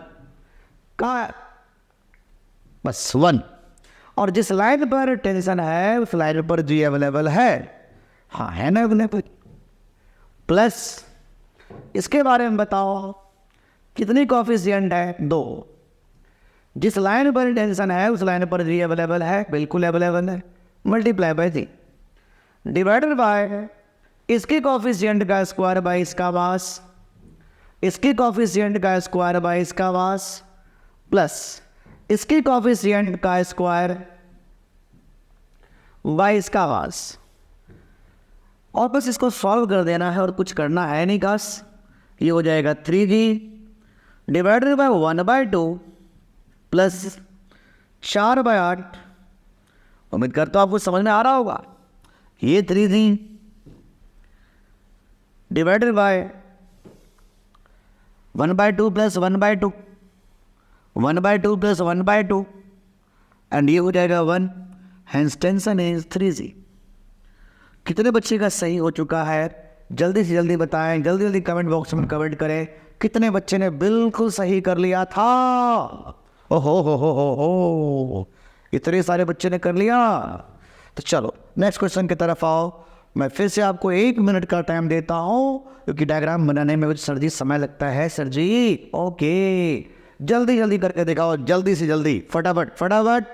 का, बस 1। और जिस लाइन पर टेंशन है उस लाइन पर जी अवेलेबल है, हाँ है ना अवेलेबल। प्लस इसके बारे में बताओ कितनी कॉफिशिएंट है 2। जिस लाइन पर टेंशन है उस लाइन पर जी अवेलेबल है, बिल्कुल अवेलेबल है, multiply by G divided by इसकी कॉफिशिएंट का स्क्वायर बाय इसका मास, इसकी कॉफिशिएंट का स्क्वायर बाय इसका मास, प्लस इसकी कॉफिशिएंट का स्क्वायर बाय इसका मास। और बस इसको सॉल्व कर देना है और कुछ करना है नहीं खास। ये हो जाएगा 3g डिवाइडेड बाय 1/2 प्लस 4/8। उम्मीद करता हूँ आपको समझ में आ रहा होगा। ये 3g divided by 1/2 plus 1/2, 1/2 plus 1/2 and ये हो जाएगा 1। Hence tension is 3g। कितने बच्चे का सही हो चुका है जल्दी से जल्दी बताएं, जल्दी जल्दी कमेंट बॉक्स में कमेंट करें कितने बच्चे ने बिल्कुल सही कर लिया था। ओहो हो, इतने सारे बच्चे ने कर लिया। तो चलो नेक्स्ट क्वेश्चन की तरफ आओ। मैं फिर से आपको 1 मिनट का टाइम देता हूँ क्योंकि डायग्राम बनाने में सर जी समय लगता है सर जी। ओके, जल्दी जल्दी करके दिखाओ, जल्दी से जल्दी, फटाफट फटाफट।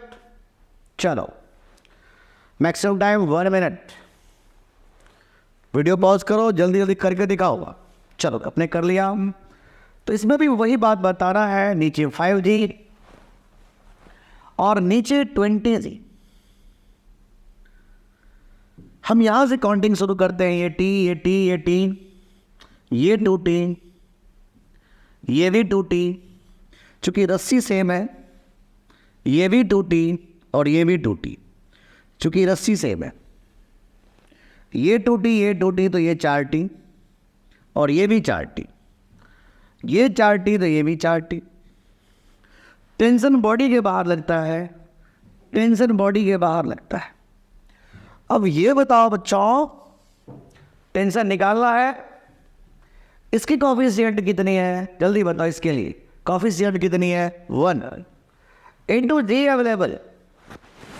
चलो maximum time 1 minute. Video pause करो, जल्दी जल्दी करके दिखाओ। चलो अपने कर लिया। तो इसमें भी वही बात बता रहा है, नीचे 5g और नीचे 20g। हम यहां से काउंटिंग शुरू करते हैं। ये t, ये t, ये t, ये 2t, ये भी 2t। चूंकि रस्सी सेम है ये भी 2t और ये भी 2t, चूंकि रस्सी सेम है, ये 2t तो ये 4t और ये भी 4t, ये 4t तो ये भी 4t। टेंशन बॉडी के बाहर लगता है, टेंशन बॉडी के बाहर लगता है। अब ये बताओ बच्चों, टेंशन निकालना है, इसकी कॉफिशिएंट कितनी है, जल्दी बताओ। इसके लिए कॉफिशिएंट कितनी है, 1 इंटू जी अवेलेबल।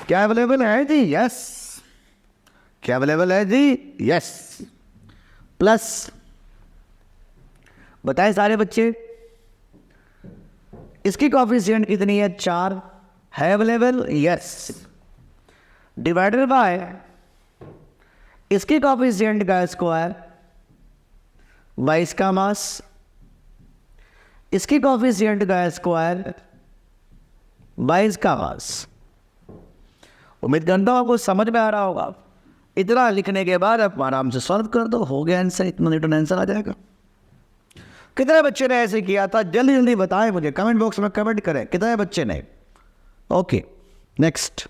क्या अवेलेबल है जी, यस। क्या अवेलेबल है जी, यस। प्लस बताएं सारे बच्चे, इसकी कॉफिशिएंट कितनी है, 4 है अवेलेबल, यस। डिवाइडेड बाय इसकी कॉफिशिएंट का स्क्वायर बाई इसका मास, इसकी कॉफिशिएंट का स्क्वायर बाई इसका मास। उम्मीद करता हूं आपको समझ में आ रहा होगा। इतना लिखने के बाद आप आराम से सॉल्व कर दो, हो गया आंसर, इतना न्यूटन आंसर आ जाएगा। कितने बच्चे ने ऐसे किया था, जल्दी जल्दी बताएं मुझे, कमेंट बॉक्स में कमेंट करें कितने बच्चे ने। ओके नेक्स्ट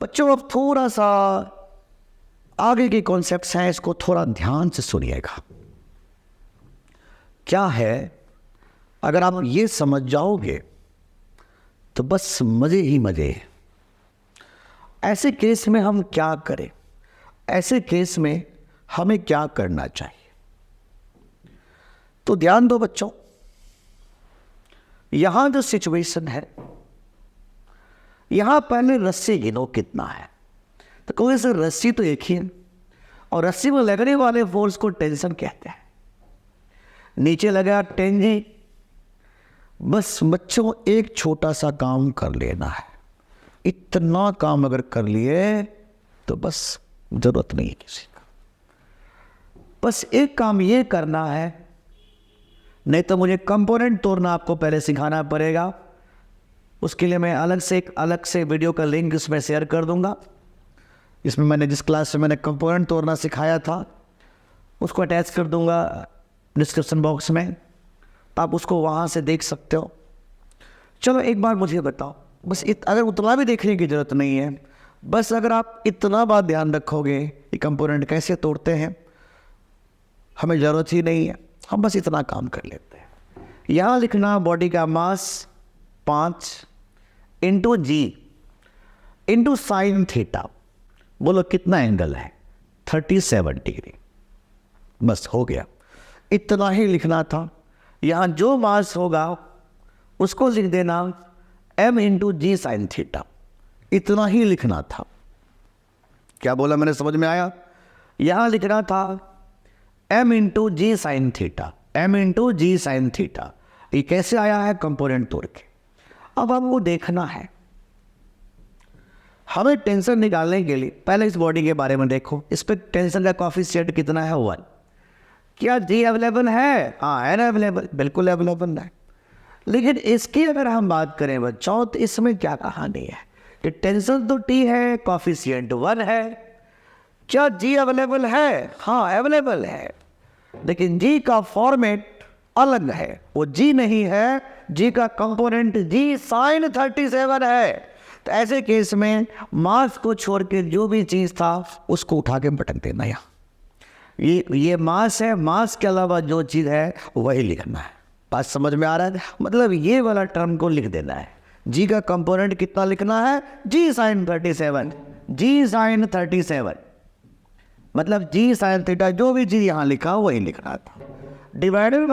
बच्चों, अब थोड़ा सा आगे के कॉन्सेप्ट्स हैं, इसको थोड़ा ध्यान से सुनिएगा। क्या है, अगर आप ये समझ जाओगे तो बस मजे ही मजे। ऐसे केस में हम क्या करें, ऐसे केस में हमें क्या करना चाहिए, तो ध्यान दो बच्चों। यहां जो सिचुएशन है, यहां पहले रस्सी गिनो कितना है, तो कोई से रस्सी तो एक ही है, और रस्सी में लगने वाले फोर्स को टेंशन कहते हैं। नीचे लगा 10 जी। बस बच्चों एक छोटा सा काम कर लेना है, इतना काम अगर कर लिए तो बस जरूरत नहीं है किसी का। बस एक काम ये करना है, नहीं तो मुझे कंपोनेंट तोड़ना आपको पहले सिखाना पड़ेगा। उसके लिए मैं अलग से वीडियो का लिंक इसमें शेयर कर दूंगा। इसमें मैंने जिस क्लास में मैंने कंपोनेंट तोड़ना सिखाया था उसको अटैच कर दूंगा डिस्क्रिप्शन बॉक्स में, आप उसको वहाँ से देख सकते हो। चलो एक बार मुझे बताओ, बस अगर उतना भी देखने की ज़रूरत नहीं है, बस अगर आप इतना बात ध्यान रखोगे कि कंपोनेंट कैसे तोड़ते हैं, हमें ज़रूरत ही नहीं है, हम बस इतना काम कर लेते हैं। यहाँ लिखना बॉडी का मास 5 इंटू जी इंटू साइन थीटा। बोलो कितना एंगल है, 37 डिग्री। बस हो गया, इतना ही लिखना था। यहाँ जो मास होगा उसको लिख देना m इंटू जी साइन थीटा, इतना ही लिखना था। क्या बोला मैंने, समझ में आया? यहाँ लिखना था m इंटू जी साइन थीटा, m इंटू जी साइन थीटा। ये कैसे आया है, कंपोनेंट तोड़ के। अब आपको देखना है, हमें टेंशन निकालने के लिए पहले इस बॉडी के बारे में देखो। इस पर टेंशन का कॉफिशिएंट कितना है, 1। क्या जी अवेलेबल है? हाँ है ना अवेलेबल, बिल्कुल अवेलेबल है। लेकिन इसकी अगर हम बात करें बच्चों, तो इसमें क्या कहानी है कि टेंशन तो टी है, कॉफिशिएंट 1 है। क्या जी अवेलेबल है? हाँ अवेलेबल है, लेकिन जी का फॉर्मेट अलग है, वो जी नहीं है, जी का कंपोनेंट जी साइन 37 है। तो ऐसे केस में मास को छोड़ के जो भी चीज़ था उसको उठा के पटक देना। यहाँ ये मास है, मास के अलावा जो चीज़ है वही लिखना है। बात समझ में आ रहा है? मतलब ये वाला टर्म को लिख देना है। जी का कंपोनेंट कितना लिखना है, जी साइन 37, जी साइन 37, मतलब जी साइन थीटा, जो भी चीज़ यहाँ लिखा वही लिखना था। डिवाइडेड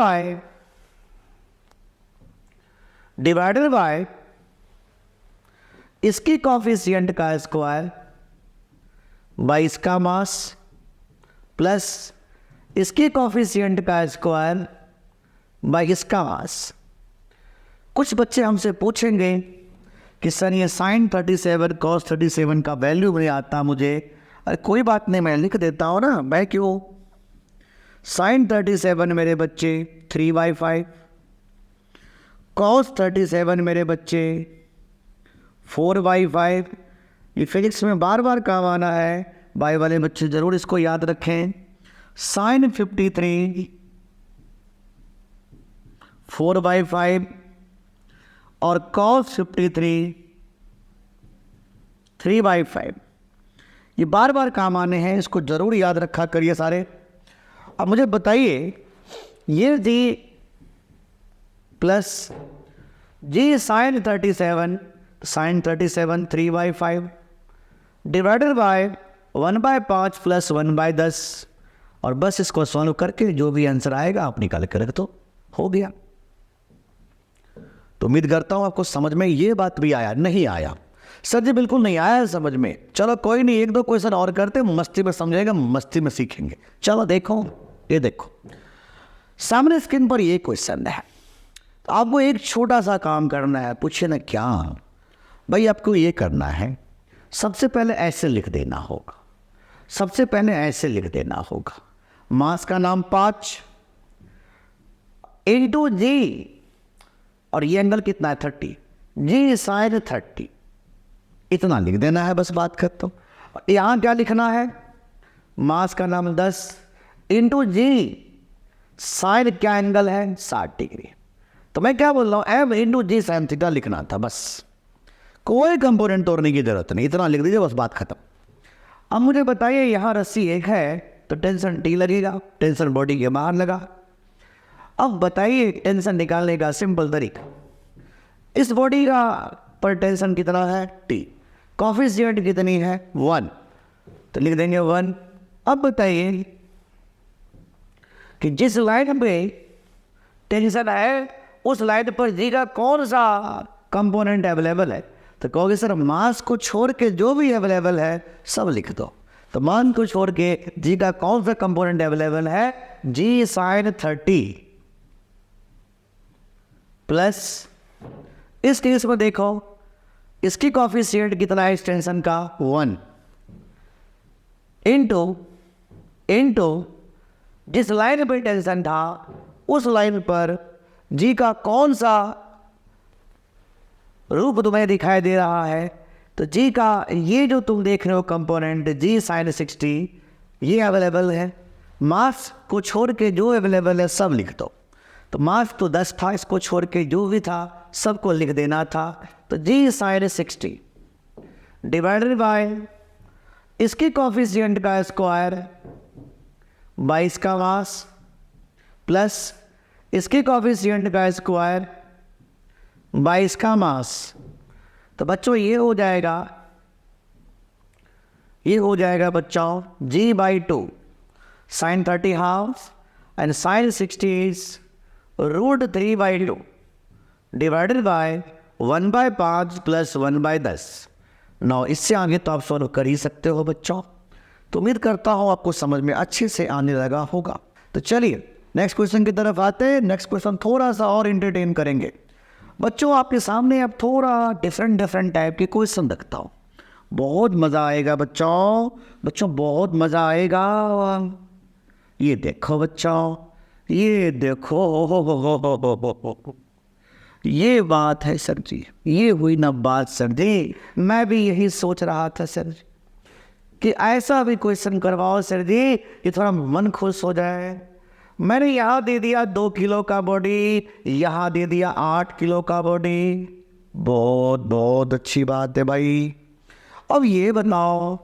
बाय इसकी कॉफिशिएंट का स्क्वायर बाई इसका मास प्लस इसकी कॉफिशिएंट का स्क्वायर बाई इसका मास। कुछ बच्चे हमसे पूछेंगे कि सर ये साइन 37 कॉस 37 का वैल्यू नहीं आता मुझे। अरे कोई बात नहीं, मैं लिख देता हूँ ना, मैं क्यों। साइन 37 मेरे बच्चे 3/5, कॉस 37 मेरे बच्चे 4/5। ये फिजिक्स में बार बार काम आना है, बाई वाले बच्चे ज़रूर इसको याद रखें। साइन 53 4/5 और cos 53 3/5। ये बार बार काम आने हैं, इसको जरूर याद रखा करिए सारे। अब मुझे बताइए, ये G plus G sine 37 3/5 divided by 1/5 plus 1/10, और बस इसको सॉल्व करके जो भी आंसर आएगा आप निकाल के रख दो, हो गया। तो उम्मीद करता हूं आपको समझ में ये बात भी आया। नहीं आया सर जी, बिल्कुल नहीं आया समझ में, चलो कोई नहीं, एक दो क्वेश्चन और करते, मस्ती में समझेगा, मस्ती में सीखेंगे। चलो देखो, ये देखो सामने स्क्रीन पर ये क्वेश्चन है, तो आपको एक छोटा सा काम करना है। पूछे ना क्या भाई, आपको ये करना है, सबसे पहले ऐसे लिख देना होगा, सबसे पहले ऐसे लिख देना होगा, मास का नाम 5 इंटू जी, और ये एंगल कितना है 30, जी साइन 30, इतना लिख देना है, बस बात खत्म। यहां क्या लिखना है, मास का नाम 10 इंटू जी साइन क्या एंगल है 60 डिग्री। तो मैं क्या बोल रहा हूं, एम इंटू जी साइन थीटा लिखना था, बस कोई कंपोनेंट तोड़ने की जरूरत नहीं, इतना लिख दीजिए, बस बात खत्म। अब मुझे बताइए, यहां रस्सी एक है तो टेंशन टी लगेगा, टेंशन बॉडी के बाहर लगा। अब बताइए टेंशन निकालने का सिंपल तरीका, इस बॉडी का पर टेंशन कितना है टी, कॉफिशिएंट कितनी है 1, तो लिख देंगे 1। अब बताइए कि जिस लाइन पे टेंशन है उस लाइन पर जी का कौन सा कंपोनेंट अवेलेबल है, तो कहोगे सर मास को छोड़ के जो भी अवेलेबल है सब लिख दो। तो मान को छोड़ के जी का कौन सा कंपोनेंट अवेलेबल है, जी साइन 30 प्लस, इस केस में देखो इसकी कॉफिशिएंट कितना है इस टेंशन का 1 इंटू जिस लाइन पर टेंशन था उस लाइन पर जी का कौन सा रूप तुम्हें दिखाई दे रहा है, तो जी का ये जो तुम देख रहे हो कंपोनेंट जी साइन 60 ये अवेलेबल है, मास को छोड़ के जो अवेलेबल है सब लिख दो। तो मास तो 10 था, इसको छोड़ के जो भी था सबको लिख देना था। तो जी साइन 60 डिवाइडेड बाय इसकी कॉफिशिएंट का स्क्वायर 22 का मास प्लस इसके कॉफिशिएंट का स्क्वायर 22 का मास। तो बच्चों ये हो जाएगा बच्चों g/2 sine 30 half and sine 60 is √3/2 divided by 1/5 plus 1/10। नौ इससे आगे तो आप सॉल्व कर ही सकते हो बच्चों। तो उम्मीद करता हूँ आपको समझ में अच्छे से आने लगा होगा। तो चलिए नेक्स्ट क्वेश्चन की तरफ आते हैं। नेक्स्ट क्वेश्चन थोड़ा सा और एंटरटेन करेंगे बच्चों, आपके सामने अब थोड़ा डिफरेंट टाइप के क्वेश्चन रखता हूँ, बहुत मज़ा आएगा बच्चों बहुत मज़ा आएगा। ये देखो बच्चों, ये देखो हो। ये बात है सर जी, ये हुई ना बात सर जी, मैं भी यही सोच रहा था सर जी कि ऐसा भी क्वेश्चन करवाओ सर जी कि थोड़ा मन खुश हो जाए। मैंने यहाँ दे दिया 2 किलो का बॉडी, यहाँ दे दिया 8 किलो का बॉडी, बहुत अच्छी बात है भाई। अब ये बताओ,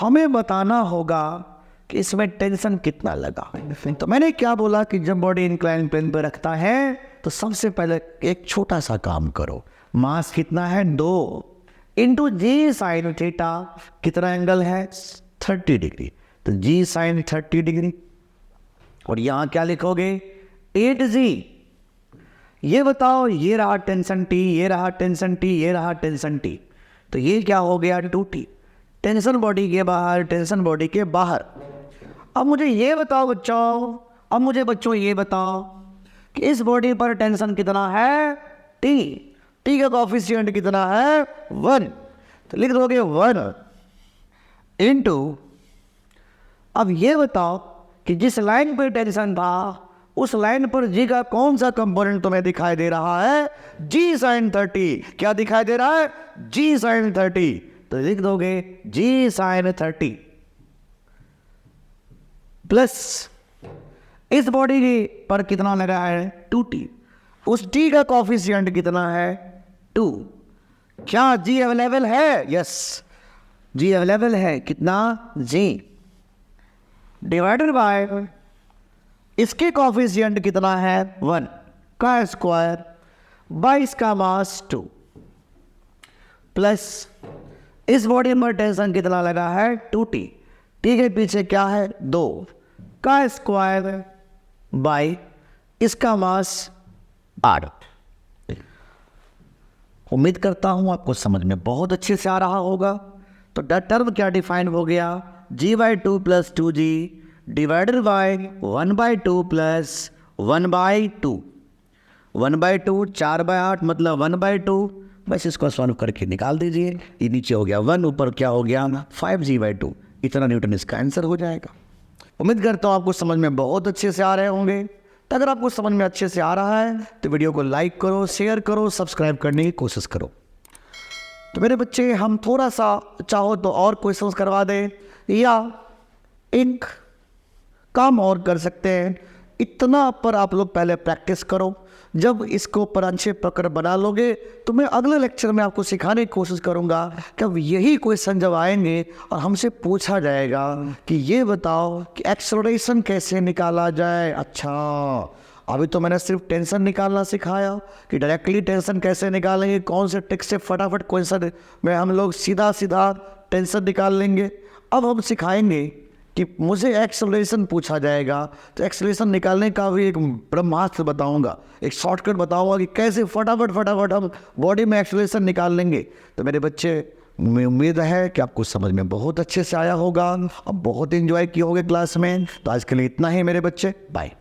हमें बताना होगा कि इसमें टेंशन कितना लगा। तो मैंने क्या बोला कि जब बॉडी इंक्लाइन प्लेन पर रखता है तो सबसे पहले एक छोटा सा काम करो, मास कितना है 2 इंटू जी साइन थीटा, कितना एंगल है 30 डिग्री, तो जी साइन 30 डिग्री। और यहाँ क्या लिखोगे 8g। ये बताओ, ये रहा टेंशन टी, ये रहा टेंशन टी, ये रहा टेंशन टी, तो ये क्या हो गया 2t, टेंशन बॉडी के बाहर, टेंशन बॉडी के बाहर। अब मुझे ये बताओ बच्चों, ये बताओ कि इस बॉडी पर टेंशन कितना है टी का कॉफिशिएंट कितना है 1, तो लिख दोगे 1 इंटू, अब ये बताओ कि जिस लाइन पर टेंशन था उस लाइन पर जी का कौन सा कंपोनेंट तुम्हें दिखाई दे रहा है, जी साइन 30। क्या दिखाई दे रहा है, जी साइन 30, तो लिख दोगे जी साइन 30 प्लस इस बॉडी पर कितना लगा है 2t। उस टी का कॉफिशिएंट कितना है 2। क्या जी अवेलेबल है? यस, जी अवेलेबल है। कितना? जी डिवाइडेड बाय इसके कॉफिशिएंट कितना है 1 का स्क्वायर बाई इसका मास 2 प्लस इस बॉडी में टेंशन कितना लगा है 2t, टी के पीछे क्या है 2 का स्क्वायर बाई इसका मास 8। उम्मीद करता हूं आपको समझ में बहुत अच्छे से आ रहा होगा। तो टर्म क्या डिफाइन हो गया? g/2 plus 2g divided by 1/2 plus 1/2। 1/2 4/8 मतलब 1/2। बस इसको सॉल्व करके निकाल दीजिए। ये नीचे हो गया 1, ऊपर क्या हो गया 5g/2। इतना न्यूटन इसका आंसर हो जाएगा। उम्मीद करता हूँ आपको समझ में बहुत अच्छे से आ रहे होंगे। तो अगर आपको समझ में अच्छे से आ रहा है तो वीडियो को लाइक करो, शेयर करो, सब्सक्राइब करने की कोशिश करो। तो मेरे बच्चे, हम थोड़ा सा चाहो तो और क्वेश्चंस करवा दें या एक काम और कर सकते हैं। इतना पर आप लोग पहले प्रैक्टिस करो। जब इसको पर अच्छे पकड़ बना लोगे तो मैं अगले लेक्चर में आपको सिखाने की कोशिश करूंगा कि अब यही क्वेश्चन जब आएंगे और हमसे पूछा जाएगा कि ये बताओ कि एक्सेलरेशन कैसे निकाला जाए। अच्छा, अभी तो मैंने सिर्फ टेंशन निकालना सिखाया कि डायरेक्टली टेंशन कैसे निकालेंगे, कौन से ट्रिक से फटाफट क्वेश्चन में हम लोग सीधा सीधा टेंशन निकाल लेंगे। अब हम सिखाएंगे कि मुझे एक्सेलरेशन पूछा जाएगा तो एक्सेलरेशन निकालने का भी एक ब्रह्मास्त्र बताऊंगा, एक शॉर्टकट बताऊंगा कि कैसे फटाफट हम बॉडी में एक्सेलरेशन निकाल लेंगे। तो मेरे बच्चे, मुझे उम्मीद है कि आपको समझ में बहुत अच्छे से आया होगा। अब बहुत एंजॉय किए होंगे क्लास में। तो आज के लिए इतना ही मेरे बच्चे, बाय।